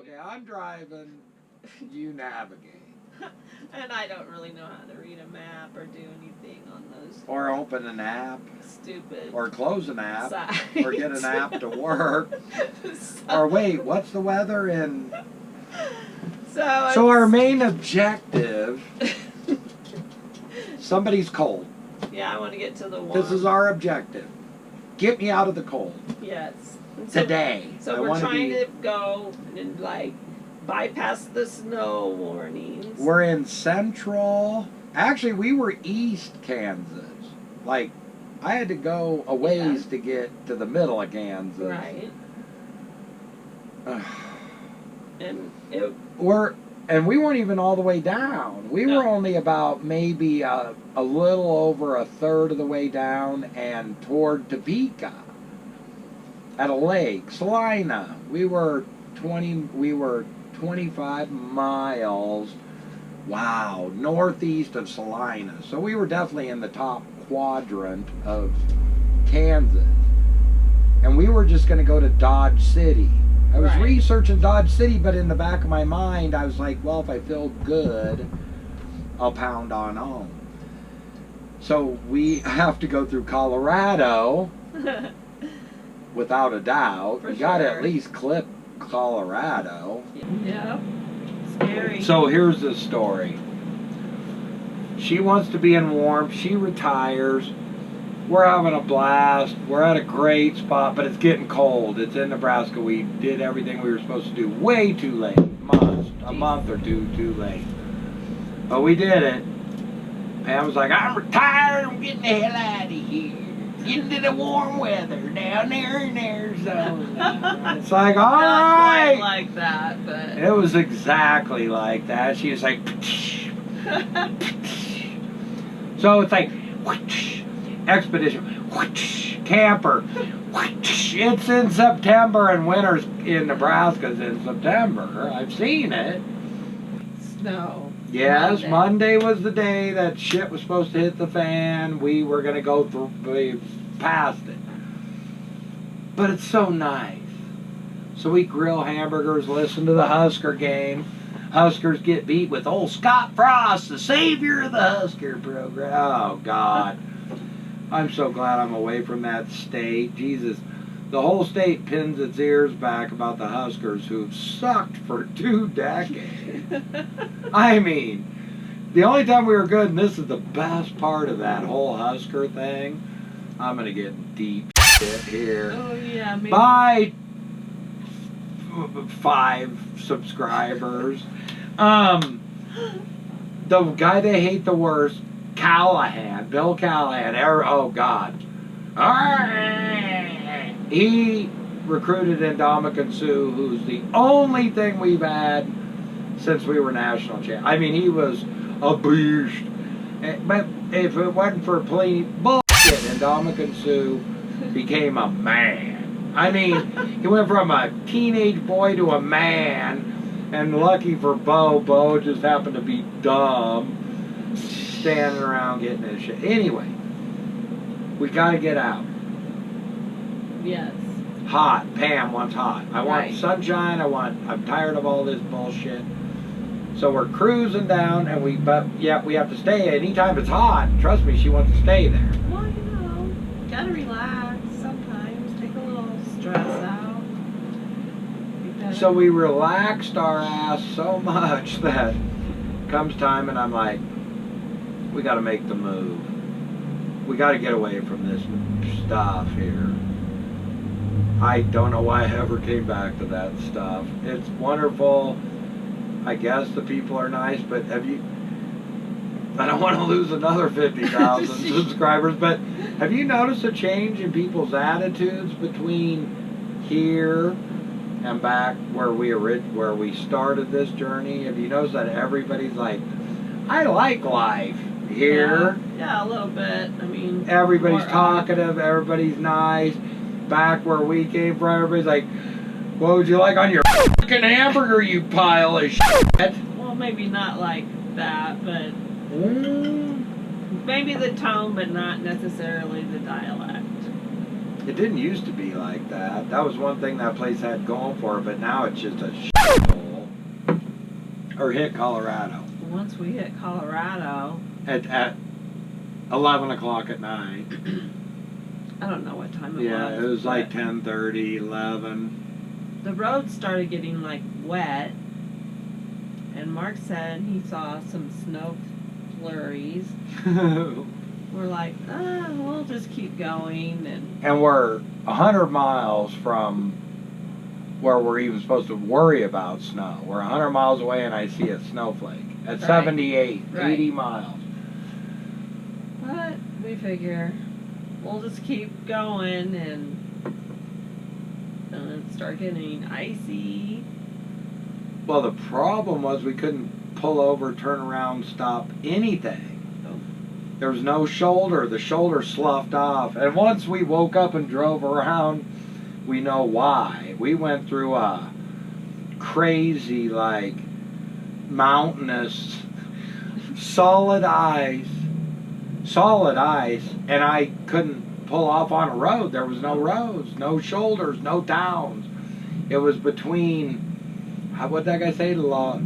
Okay, I'm driving. You navigate. And I don't really know how to read a map or do anything on those. Or open an app. Stupid. Or close an app. Sites. Or get an app to work. Or wait, what's the weather in... So our main objective... Somebody's cold. Yeah, I want to get to the warm. This is our objective. Get me out of the cold. Yes. Today. So we're trying to go and like bypass the snow warnings. We're in central. Actually, we were east Kansas. Like, I had to go a ways to get to the middle of Kansas. Right. And we weren't even all the way down. We were only about maybe a little over a third of the way down and toward Topeka at a lake, Salina. We were 25 miles, wow, northeast of Salina. So we were definitely in the top quadrant of Kansas. And we were just going to go to Dodge City. I was researching Dodge City, but in the back of my mind, I was like, well, if I feel good, I'll pound on home. So we have to go through Colorado, without a doubt. We got to at least clip Colorado. Yeah, scary. So here's the story. She wants to be in warmth. She retires. We're having a blast. We're at a great spot, but it's getting cold. It's in Nebraska. We did everything we were supposed to do way too late. A month or two too late. But we did it. Pam was like, I'm retired. I'm getting the hell out of here. Getting to the warm weather down there in Arizona. It's like, all right. Not quite like that, but... It was exactly like that. She was like... So it's like... Expedition, camper. It's in September, and winter's in Nebraska's in September. I've seen it. Snow. Yes, Monday was the day that shit was supposed to hit the fan. We were going to go through, past it. But it's so nice. So we grill hamburgers, listen to the Husker game. Huskers get beat with old Scott Frost, the savior of the Husker program. Oh, God. I'm so glad I'm away from that state. Jesus, the whole state pins its ears back about the Huskers who've sucked for 2 decades. I mean, the only time we were good, and this is the best part of that whole Husker thing, I'm going to get deep shit here. Oh, yeah. Maybe. By 5 subscribers. The guy they hate the worst, Callahan, Bill Callahan, oh God. He recruited Ndamukong Suh, who's the only thing we've had since we were national champ. I mean, he was a beast. But if it wasn't for plain bullshit, Ndamukong Suh became a man. I mean, he went from a teenage boy to a man, and lucky for Bo just happened to be dumb. Standing around getting this shit. Anyway, we gotta get out. Yes. Hot. Pam wants hot. I want sunshine. I'm tired of all this bullshit. So we're cruising down, and we have to stay. Anytime it's hot, trust me, she wants to stay there. Well, you know, gotta relax sometimes. Take a little stress out. So we relaxed our ass so much that comes time, and I'm like, we got to make the move. We got to get away from this stuff here. I don't know why I ever came back to that stuff. It's wonderful. I guess the people are nice, but I don't want to lose another 50,000 subscribers, but have you noticed a change in people's attitudes between here and back where we started this journey? Have you noticed that everybody's like, I like life here? Yeah, a little bit. I mean, everybody's talkative, everybody's nice. Back where we came from, everybody's like, what would you like on your fucking hamburger, you pile of shit? Well, maybe not like that, but maybe the tone, but not necessarily the dialect. It didn't used to be like that. That was one thing that place had going for it, but now it's just a shithole. Or hit Colorado. Once we hit Colorado, At 11 o'clock at night. I don't know what time it was. Yeah, it was like but 10:30, 11. the road started getting like wet, and Mark said he saw some snow flurries. We're like, we'll just keep going, And we're 100 miles from where we're even supposed to worry about snow. We're 100 miles away and I see a snowflake at Right. 78, Right. 80 miles. but we figure we'll just keep going and start getting icy. Well, the problem was we couldn't pull over, turn around, stop anything. Oh. There was no shoulder. The shoulder sloughed off. And once we woke up and drove around, we know why. We went through a crazy, like, mountainous, solid ice, and I couldn't pull off on a road. There was no roads, no shoulders, no towns. It was between, what'd that guy say? Lawanta,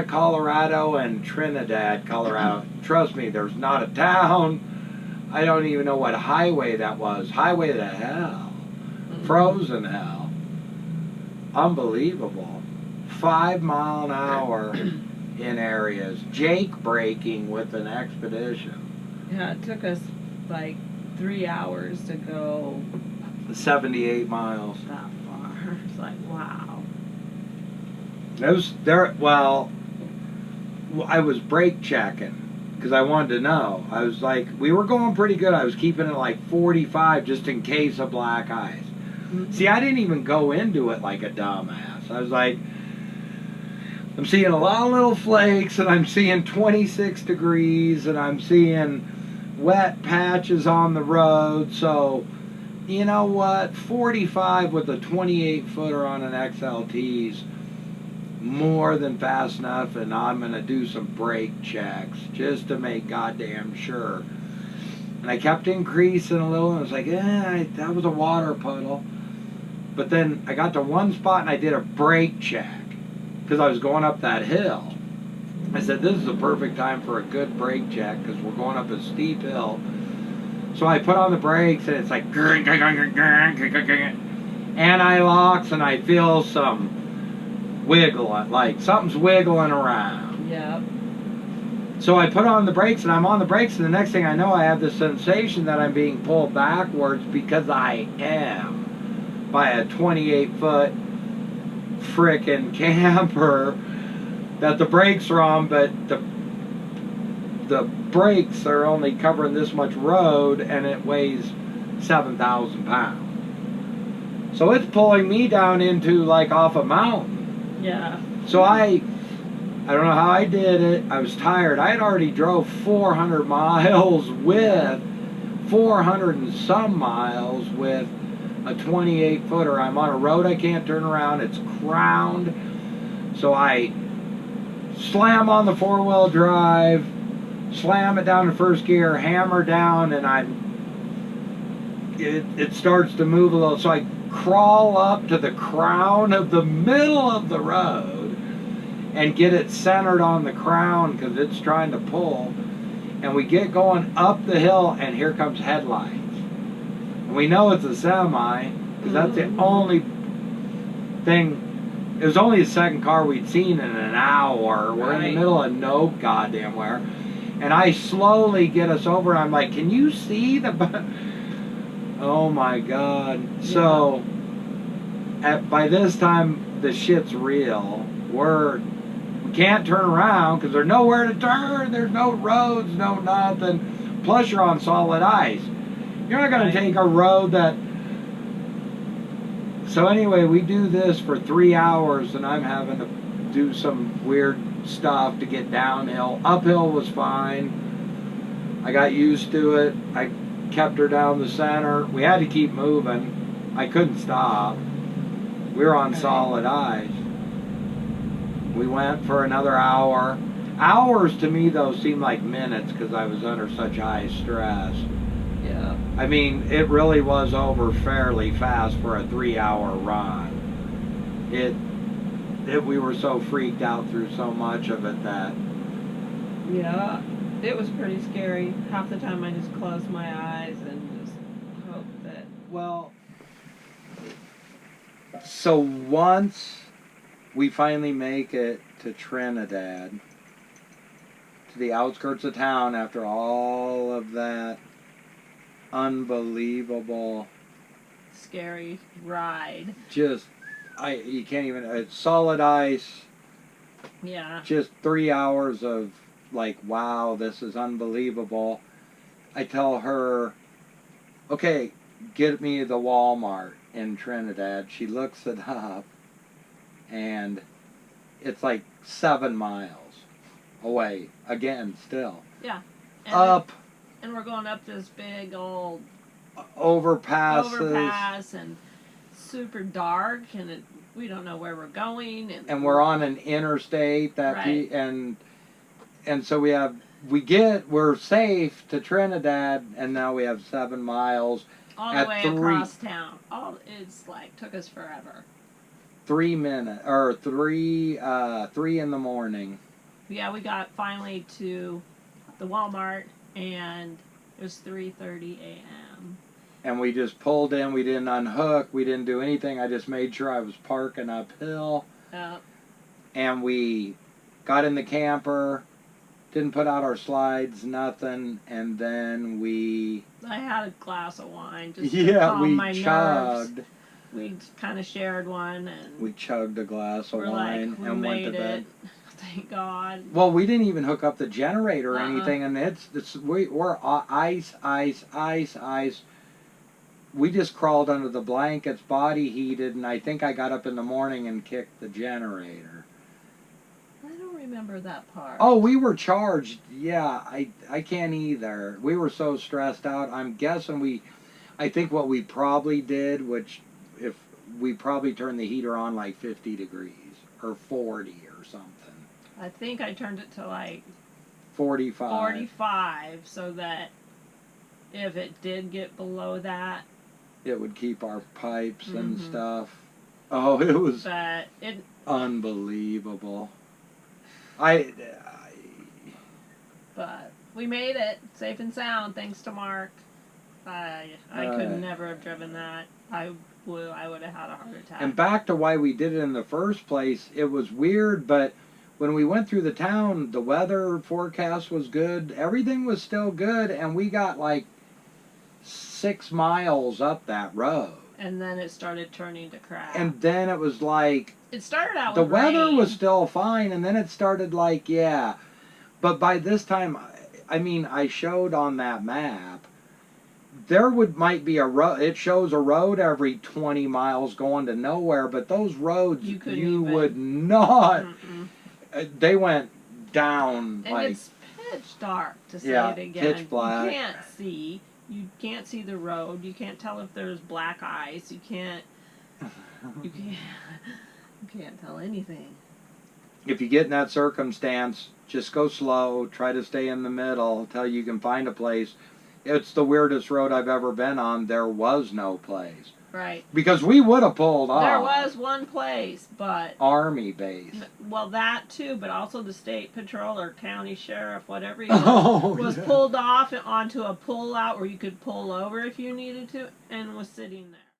Colorado, and Trinidad, Colorado. Trust me, there's not a town. I don't even know what highway that was. Highway to hell. Frozen hell. Unbelievable. 5 mile an hour in areas. Jake braking with an Expedition. Yeah, it took us like 3 hours to go 78 miles. that far. It's like, wow. It was there. Well, I was brake checking because I wanted to know. I was like, we were going pretty good. I was keeping it like 45 just in case of black ice. Mm-hmm. See, I didn't even go into it like a dumbass. I was like, I'm seeing a lot of little flakes, and I'm seeing 26 degrees, and I'm seeing wet patches on the road. So, you know what? 45 with a 28-footer on an XLT's more than fast enough, and I'm going to do some brake checks just to make goddamn sure. And I kept increasing a little, and I was like, that was a water puddle. But then I got to one spot, and I did a brake check because I was going up that hill. I said, this is the perfect time for a good brake check because we're going up a steep hill. So I put on the brakes, and it's like anti-locks, and I feel some wiggling, like something's wiggling around. Yep. So I put on the brakes, and I'm on the brakes, and the next thing I know, I have the sensation that I'm being pulled backwards because I am by a 28-foot frickin' camper that the brakes are on, but the brakes are only covering this much road, and it weighs 7,000 pounds. So it's pulling me down into like off a mountain. Yeah. So I don't know how I did it. I was tired. I had already drove 400 miles with 400 and some miles with a 28-footer. I'm on a road I can't turn around. It's crowned. So I slam on the four-wheel drive, slam it down to first gear, hammer down, and it starts to move a little. So I crawl up to the crown of the middle of the road and get it centered on the crown because it's trying to pull. And we get going up the hill, and here comes headlights. And we know it's a semi because that's the only thing. It was only the second car we'd seen in an hour. We're in the middle of no goddamn where. And I slowly get us over, and I'm like, can you see the... Oh my God. Yeah. So, by this time, the shit's real. We can't turn around because there's nowhere to turn. There's no roads, no nothing. Plus, you're on solid ice. You're not going to take a road that... So anyway, we do this for 3 hours, and I'm having to do some weird stuff to get downhill. Uphill was fine. I got used to it. I kept her down the center. We had to keep moving. I couldn't stop. We were on solid ice. We went for another hour. Hours to me, though, seemed like minutes because I was under such high stress. Yeah. I mean, it really was over fairly fast for a 3-hour run. We were so freaked out through so much of it that. Yeah. It was pretty scary. Half the time I just closed my eyes and just hoped that. Well, so once we finally make it to Trinidad, to the outskirts of town, after all of that unbelievable, Scary ride. you can't even, it's solid ice, Yeah. just 3 hours of like, wow, this is unbelievable. I tell her, okay, get me the Walmart in Trinidad. She looks it up, and it's like 7 miles away. Again, still. Yeah. And Up. And we're going up this big old overpass and super dark, and we don't know where we're going. And we're on an interstate Right. And so we're safe to Trinidad, and now we have 7 miles. All the way across town. It's like took us forever. 3 minutes or 3 in the morning. Yeah, we got finally to the Walmart, and it was 3:30 a.m. And we just pulled in. We didn't unhook. We didn't do anything. I just made sure I was parking uphill. And we got in the camper. Didn't put out our slides, nothing. And then I had a glass of wine just to calm my chugged. nerves. We kind of shared one, and we chugged a glass of we're wine like, we and went made to bed. it. Thank God. Well, we didn't even hook up the generator or anything, and we're ice. We just crawled under the blankets, body heated, and I think I got up in the morning and kicked the generator. I don't remember that part. Oh, we were charged. Yeah, I can't either. We were so stressed out. I'm guessing I think what we probably did, which if we probably turned the heater on like 50 degrees or 40 or something. I think I turned it to like 45, so that if it did get below that, it would keep our pipes and stuff. Oh, it was unbelievable. But we made it safe and sound thanks to Mark. I could never have driven that. I would have had a heart attack. And back to why we did it in the first place, it was weird, but when we went through the town, the weather forecast was good. Everything was still good, and we got like 6 miles up that road. And then it started turning to crap. And then it was like... It started out with rain. The weather was still fine, and then it started like, yeah. But by this time, I mean, I showed on that map, might be a road. It shows a road every 20 miles going to nowhere, but those roads you would not... They went down and like... it's pitch dark, to say it again. Pitch black. You can't see the road. You can't tell if there's black ice. You can't tell anything. If you get in that circumstance, just go slow. Try to stay in the middle until you can find a place. It's the weirdest road I've ever been on. There was no place. Right. Because we would have pulled off. There was one place, but... Army base. Well, that too, but also the state patrol or county sheriff, whatever he was pulled off onto a pull-out where you could pull over if you needed to, and was sitting there.